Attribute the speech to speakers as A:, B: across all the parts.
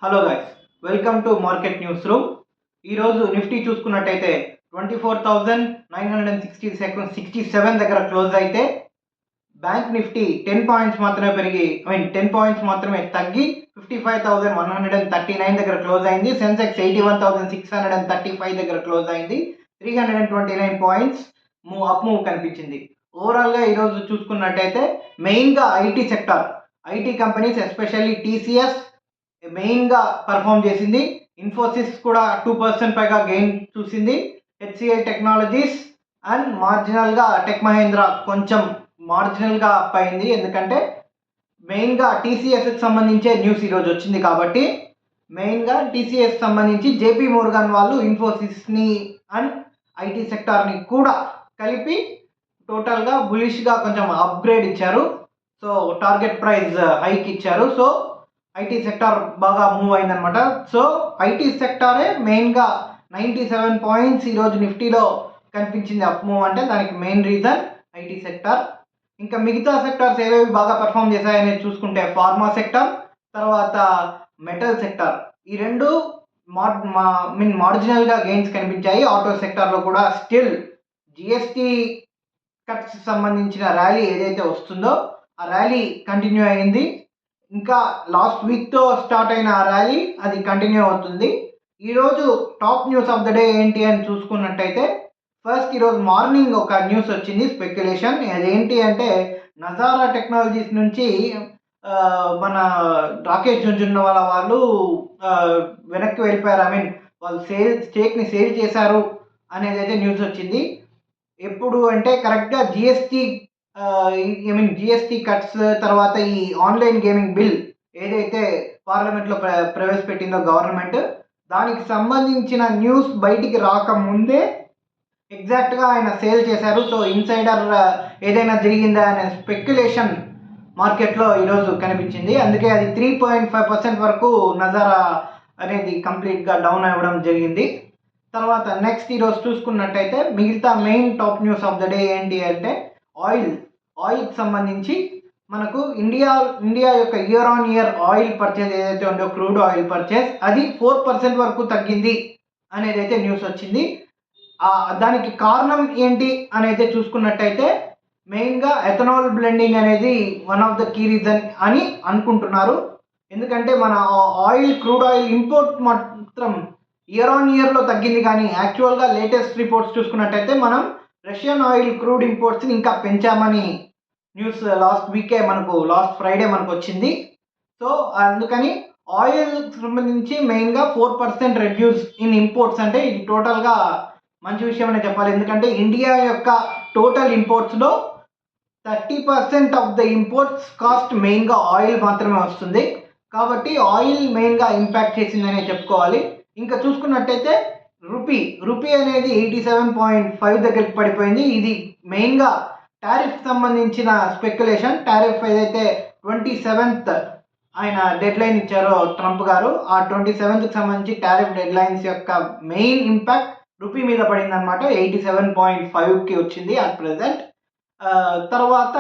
A: Hello guys, welcome to market news room. ఈరోజు Nifty చూసుకున్నట్టయితే 24,967 దగ్గర క్లోజ్ అయితే బ్యాంక్ నిఫ్టీ 10 పాయింట్స్ మాత్రమే పెరిగి 10 పాయింట్స్ మాత్రమే తగ్గి 55,139 దగ్గర క్లోజ్ అయింది. సెన్సెక్స్ 81,635 దగ్గర క్లోజ్ అయింది. 329 పాయింట్స్ అప్ మూవ్ కనిపించింది. ఓవరాల్గా ఈరోజు చూసుకున్నట్టయితే మెయిన్గా ఐటీ కంపెనీస్ ఎస్పెషల్లీ టీసీఎస్ మెయిన్గా పర్ఫామ్ చేసింది. ఇన్ఫోసిస్ కూడా 2% పైగా గెయిన్ చూసింది. హెచ్సిఎల్ టెక్నాలజీస్ అండ్ మార్జినల్గా టెక్ మహేంద్ర కొంచెం మార్జినల్గా అప్ అయింది. ఎందుకంటే మెయిన్గా టీసీఎస్కి సంబంధించే న్యూస్ ఈరోజు వచ్చింది కాబట్టి మెయిన్గా టీసీఎస్ సంబంధించి జేపీ మోర్గాన్ వాళ్ళు ఇన్ఫోసిస్ని అండ్ ఐటీ సెక్టార్ని కూడా కలిపి టోటల్గా బులిష్గా కొంచెం అప్గ్రేడ్ ఇచ్చారు. సో టార్గెట్ ప్రైస్ హైక్ ఇచ్చారు. సో ఐటీ సెక్టార్ బాగా మూవ్ అయిందనమాట. సో ఐటీ సెక్టారే మెయిన్గా 97 పాయింట్స్ ఈరోజు నిఫ్టీలో కనిపించింది అప్ మూవ్. అంటే దానికి మెయిన్ రీజన్ ఐటీ సెక్టార్. ఇంకా మిగతా సెక్టార్స్ ఏవేవి బాగా పర్ఫామ్ చేశాయనేది చూసుకుంటే ఫార్మా సెక్టార్, తర్వాత మెటల్ సెక్టార్, ఈ రెండు మార్జినల్గా గెయిన్స్ కనిపించాయి. ఆటో సెక్టార్లో కూడా స్టిల్ జిఎస్టీ కట్స్ సంబంధించిన ర్యాలీ ఏదైతే వస్తుందో ఆ ర్యాలీ కంటిన్యూ అయింది. ఇంకా లాస్ట్ వీక్తో స్టార్ట్ అయిన ఆ ర్యాలీ అది కంటిన్యూ అవుతుంది. ఈరోజు top news of the day ఏంటి అని చూసుకున్నట్టయితే ఫస్ట్ ఈరోజు మార్నింగ్ ఒక న్యూస్ వచ్చింది, స్పెక్యులేషన్. అదేంటి అంటే నజారా టెక్నాలజీస్ నుంచి మన రాకేష్ జుంజున్వాలా వాళ్ళు వెనక్కి వెళ్ళిపోయారు. వాళ్ళు స్టేక్ని సేల్ చేశారు అనేది అయితే న్యూస్ వచ్చింది. ఎప్పుడు అంటే కరెక్ట్గా జిఎస్టీ కట్స్ తర్వాత ఈ ఆన్లైన్ గేమింగ్ బిల్ ఏదైతే పార్లమెంట్లో ప్రవేశపెట్టిందో గవర్నమెంట్, దానికి సంబంధించిన న్యూస్ బయటికి రాకముందే ఎగ్జాక్ట్గా ఆయన సేల్ చేశారు. సో ఇన్సైడర్ ఏదైనా జరిగిందా అనే స్పెక్యులేషన్ మార్కెట్లో ఈరోజు కనిపించింది. అందుకే అది 3.5% వరకు నజారా అనేది కంప్లీట్గా డౌన్ అవ్వడం జరిగింది. తర్వాత నెక్స్ట్ ఈరోజు చూసుకున్నట్టయితే మిగతా main top news of the day ఏంటి అంటే ఆయిల్కి సంబంధించి మనకు ఇండియా యొక్క year on year oil purchase ఏదైతే ఉందో క్రూడ్ ఆయిల్ పర్చేజ్ అది 4% వరకు తగ్గింది అనేది అయితే న్యూస్ వచ్చింది. దానికి కారణం ఏంటి అనేది చూసుకున్నట్టయితే మెయిన్గా ఎథనాల్ బ్లెండింగ్ అనేది one of the key reason అని అనుకుంటున్నారు. ఎందుకంటే మన క్రూడ్ ఆయిల్ ఇంపోర్ట్ మాత్రం ఇయర్ ఆన్ ఇయర్లో తగ్గింది, కానీ యాక్చువల్గా లేటెస్ట్ రిపోర్ట్స్ చూసుకున్నట్టయితే మనం రష్యన్ ఆయిల్ క్రూడ్ ఇంపోర్ట్స్ని ఇంకా పెంచామని న్యూస్ లాస్ట్ ఫ్రైడే మనకు వచ్చింది. సో అందుకని ఆయిల్ సంబంధించి మెయిన్గా 4% రెడ్యూస్ ఇన్ ఇంపోర్ట్స్ అంటే ఇది టోటల్గా మంచి విషయం అనే చెప్పాలి. ఎందుకంటే ఇండియా యొక్క టోటల్ ఇంపోర్ట్స్లో 30% ఆఫ్ ద ఇంపోర్ట్స్ కాస్ట్ మెయిన్గా ఆయిల్ మాత్రమే వస్తుంది. కాబట్టి ఆయిల్ మెయిన్గా ఇంపాక్ట్ చేసిందనే చెప్పుకోవాలి. ఇంకా చూసుకున్నట్టయితే రూపీ అనేది 87.5 దగ్గరికి పడిపోయింది. ఇది మెయిన్గా టారిఫ్ సంబంధించిన స్పెక్యులేషన్. టారిఫ్ ఏదైతే 27th ఆయన డెడ్ లైన్ ఇచ్చారో ట్రంప్ గారు, ఆ 27th సంబంధించి టారిఫ్ డెడ్ లైన్స్ యొక్క మెయిన్ ఇంపాక్ట్ రూపీ మీద పడిందనమాట. 87.5కి వచ్చింది అట్ ప్రెజెంట్. తర్వాత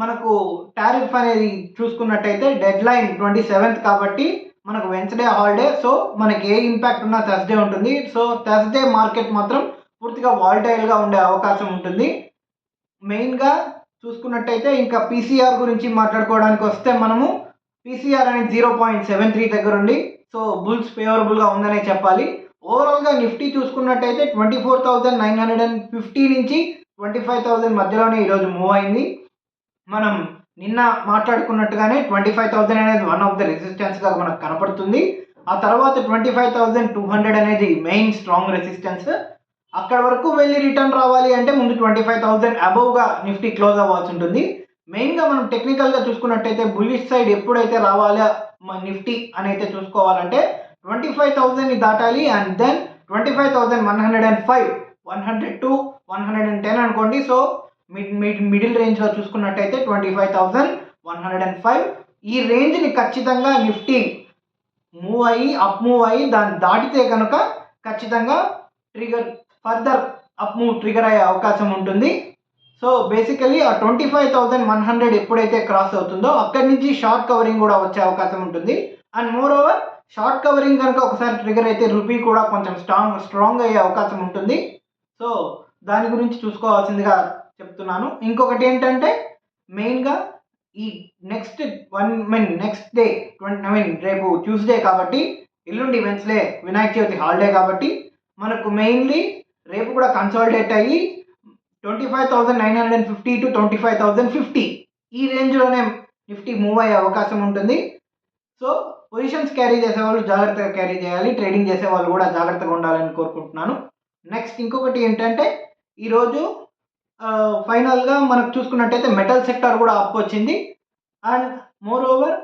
A: మనకు టారిఫ్ అనేది చూసుకున్నట్టయితే డెడ్ లైన్ 27th కాబట్టి మనకు వెన్స్డే హాలిడే. సో మనకి ఏ ఇంపాక్ట్ ఉన్నా థర్స్డే ఉంటుంది. సో థర్స్డే మార్కెట్ మాత్రం పూర్తిగా వాలటైల్గా ఉండే అవకాశం ఉంటుంది. మెయిన్గా చూసుకున్నట్టయితే ఇంకా పీసీఆర్ గురించి మాట్లాడుకోవడానికి వస్తే మనము పీసీఆర్ అనేది 0.73 దగ్గర ఉంది. సో బుల్స్ ఫేవరబుల్గా ఉందనే చెప్పాలి. ఓవరాల్గా నిఫ్టీ చూసుకున్నట్టయితే 24,950 నుంచి 25,000 మధ్యలోనే ఈరోజు మూవ్ అయింది. మనం నిన్న మాట్లాడుకున్నట్టుగానే 25,000 అనేది వన్ ఆఫ్ ద రెసిస్టెన్స్గా మనకు కనపడుతుంది. ఆ తర్వాత 25,200 అనేది మెయిన్ స్ట్రాంగ్ రెసిస్టెన్స్. అక్కడ వరకు వెళ్ళి రిటర్న్ రావాలి అంటే ముందు 25,000 అబవ్గా నిఫ్టీ క్లోజ్ అవ్వాల్సి ఉంటుంది. మెయిన్గా మనం టెక్నికల్గా చూసుకున్నట్టయితే బుల్లిష్ సైడ్ ఎప్పుడైతే రావాలో నిఫ్టీ అని అయితే చూసుకోవాలంటే 25,000ని దాటాలి. అండ్ దెన్ 25,105, 100 to 110 అనుకోండి. సో మిడిల్ రేంజ్లో చూసుకున్నట్టయితే 25,105 ఈ రేంజ్ని ఖచ్చితంగా నిఫ్టీ అప్ మూవ్ అయ్యి దాన్ని దాటితే కనుక ఖచ్చితంగా ఫర్దర్ అప్ మూవ్ ట్రిగర్ అయ్యే అవకాశం ఉంటుంది. సో బేసికలీ ఆ 25,100 ఎప్పుడైతే క్రాస్ అవుతుందో అక్కడి నుంచి షార్ట్ కవరింగ్ కూడా వచ్చే అవకాశం ఉంటుంది. And more over short covering కనుక ఒకసారి ట్రిగర్ అయితే రూపీ కూడా కొంచెం స్ట్రాంగ్ అయ్యే అవకాశం ఉంటుంది. సో దాని గురించి చూసుకోవాల్సిందిగా చెప్తున్నాను. ఇంకొకటి ఏంటంటే మెయిన్గా ఈ నెక్స్ట్ డే రేపు ట్యూస్డే కాబట్టి, ఎల్లుండి వెన్స్డే వినాయక చవితి హాలిడే కాబట్టి మనకు మెయిన్లీ రేపు కూడా కన్సాలిడేట్ అయ్యి 25,950 to 25,050 ఈ రేంజ్లోనే నిఫ్టీ మూవ్ అయ్యే అవకాశం ఉంటుంది. సో పొజిషన్స్ క్యారీ చేసేవాళ్ళు జాగ్రత్తగా క్యారీ చేయాలి, ట్రేడింగ్ చేసే వాళ్ళు కూడా జాగ్రత్తగా ఉండాలని కోరుకుంటున్నాను. నెక్స్ట్ ఇంకొకటి ఏంటంటే ఈరోజు ఫైనల్గా మనకు చూసుకున్నట్టయితే మెటల్ సెక్టార్ కూడా అప్ వచ్చింది. అండ్ మోర్ ఓవర్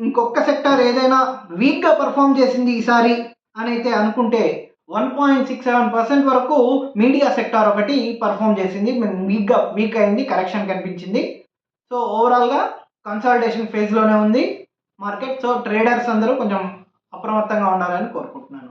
A: ఇంకొక సెక్టార్ ఏదైనా వీక్గా పర్ఫామ్ చేసింది ఈసారి అని అయితే అనుకుంటే 1.67% వరకు మీడియా సెక్టార్ ఒకటి పర్ఫామ్ చేసింది. వీక్ అయింది, కరెక్షన్ కనిపించింది. సో ఓవరాల్గా కన్సాలిడేషన్ ఫేజ్లోనే ఉంది మార్కెట్. సో ట్రేడర్స్ అందరూ కొంచెం అప్రమత్తంగా ఉండాలని కోరుకుంటున్నాను.